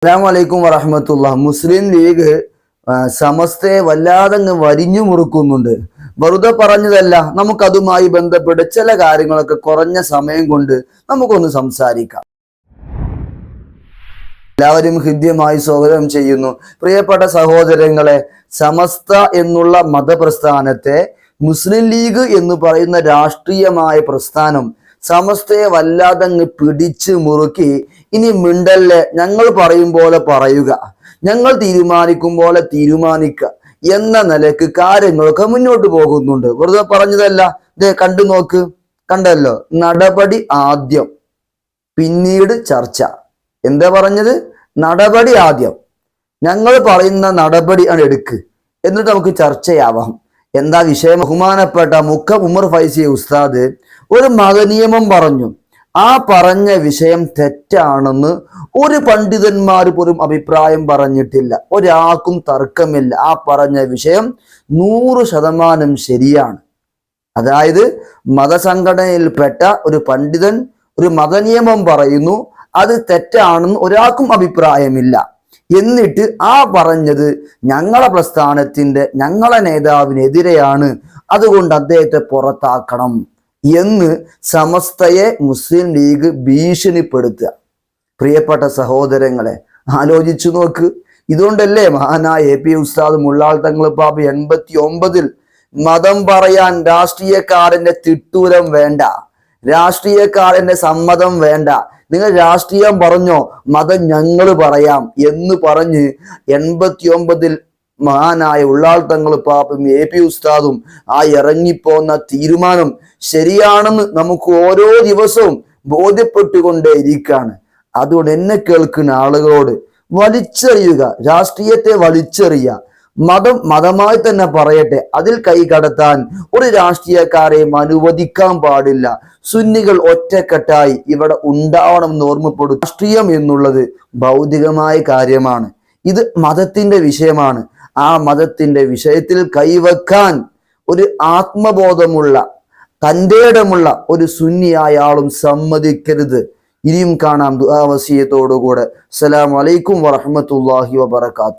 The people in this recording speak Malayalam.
അസ്സലാമു വറഹ്മത്തുള്ളാഹി. മുസ്ലിം ലീഗ് സമസ്തയെ വല്ലാതെ വരിഞ്ഞു മുറുക്കുന്നുണ്ട്. വെറുതെ പറഞ്ഞതല്ല, നമുക്കതുമായി ബന്ധപ്പെട്ട് ചില കാര്യങ്ങളൊക്കെ കുറഞ്ഞ സമയം കൊണ്ട് നമുക്കൊന്ന് സംസാരിക്കാം. എല്ലാവരും ഹൃദ്യമായി സ്വാഗതം ചെയ്യുന്നു. പ്രിയപ്പെട്ട സഹോദരങ്ങളെ, സമസ്ത എന്നുള്ള മതപ്രസ്ഥാനത്തെ മുസ്ലിം ലീഗ് എന്ന് പറയുന്ന രാഷ്ട്രീയമായ പ്രസ്ഥാനം സമസ്തയെ വല്ലാതെ പിടിച്ച് മുറുക്കി, ഇനി മിണ്ടല്ലേ, ഞങ്ങൾ പറയും പോലെ പറയുക, ഞങ്ങൾ തീരുമാനിക്കും പോലെ തീരുമാനിക്കുക എന്ന നിലക്ക് കാര്യങ്ങളൊക്കെ മുന്നോട്ട് പോകുന്നുണ്ട്. വെറുതെ പറഞ്ഞതല്ല, ഇതേ കണ്ടു നോക്ക്, കണ്ടല്ലോ. നടപടി ആദ്യം, പിന്നീട് ചർച്ച. എന്താ പറഞ്ഞത്? നടപടി ആദ്യം, ഞങ്ങൾ പറയുന്ന നടപടി ആണ് എടുക്ക്, എന്നിട്ട് നമുക്ക് ചർച്ചയാവാം. എന്താ വിഷയം? ബഹുമാനപ്പെട്ട മുക്കം ഉമർ ഫൈസി ഉസ്താദ് ഒരു മതനിയമം പറഞ്ഞു. ആ പറഞ്ഞ വിഷയം തെറ്റാണെന്ന് ഒരു പണ്ഡിതന്മാർ പോലും അഭിപ്രായം പറഞ്ഞിട്ടില്ല. ഒരാൾക്കും തർക്കമില്ല. ആ പറഞ്ഞ വിഷയം 100% ശരിയാണ്. അതായത് മതസംഘടനയിൽപ്പെട്ട ഒരു പണ്ഡിതൻ ഒരു മതനിയമം പറയുന്നു, അത് തെറ്റാണെന്ന് ഒരാൾക്കും അഭിപ്രായമില്ല. എന്നിട്ട് ആ പറഞ്ഞത് ഞങ്ങളെ പ്രസ്ഥാനത്തിന്റെ, ഞങ്ങളെ നേതാവിനെതിരെയാണ്, അതുകൊണ്ട് അദ്ദേഹത്തെ പുറത്താക്കണം എന്ന് സമസ്തയെ മുസ്ലിം ലീഗ് ഭീഷണിപ്പെടുത്തുക. പ്രിയപ്പെട്ട സഹോദരങ്ങളെ, ആലോചിച്ചു നോക്ക്. ഇതുകൊണ്ടല്ലേ മഹാനായ AP ഉസ്താദ് മുള്ളാൾ തങ്ങൾ പാപ്പ 89 മതം പറയാൻ രാഷ്ട്രീയക്കാരന്റെ തിട്ടൂരം വേണ്ട, രാഷ്ട്രീയക്കാരന്റെ സമ്മതം വേണ്ട, നിങ്ങൾ രാഷ്ട്രീയം പറഞ്ഞോ, മതം ഞങ്ങൾ പറയാം എന്ന് പറഞ്ഞ് 89 മഹാനായ ഉള്ളാൾ തങ്ങൾ പാപ്പയും AP ഉസ്താദും ആ ഇറങ്ങിപ്പോന്ന തീരുമാനം ശരിയാണെന്ന് നമുക്ക് ഓരോ ദിവസവും ബോധ്യപ്പെട്ടുകൊണ്ടേയിരിക്കുകയാണ്. അതുകൊണ്ട് എന്നെ കേൾക്കുന്ന ആളുകളോട് വലിച്ചെറിയുക, രാഷ്ട്രീയത്തെ വലിച്ചെറിയുക. മതം മതമായി തന്നെ പറയട്ടെ, അതിൽ കൈ കടത്താൻ ഒരു രാഷ്ട്രീയക്കാരെയും അനുവദിക്കാൻ പാടില്ല. സുന്നികൾ ഒറ്റക്കെട്ടായി ഇവിടെ ഉണ്ടാവണം എന്ന് ഓർമ്മപ്പെടും. രാഷ്ട്രീയം എന്നുള്ളത് ഭൗതികമായ കാര്യമാണ്, ഇത് മതത്തിന്റെ വിഷയമാണ്. ആ മതത്തിന്റെ വിഷയത്തിൽ കൈവെക്കാൻ ഒരു ആത്മബോധമുള്ള, തൻ്റെ ഇടമുള്ള ഒരു സുന്നിയായ ആളും സമ്മതിക്കരുത്. ഇനിയും കാണാം ദുആ വസിയത്തോടുകൂടെ. അസ്സലാമു അലൈക്കും വറഹ്മത്തുള്ളാഹി വബറകാതുഹു.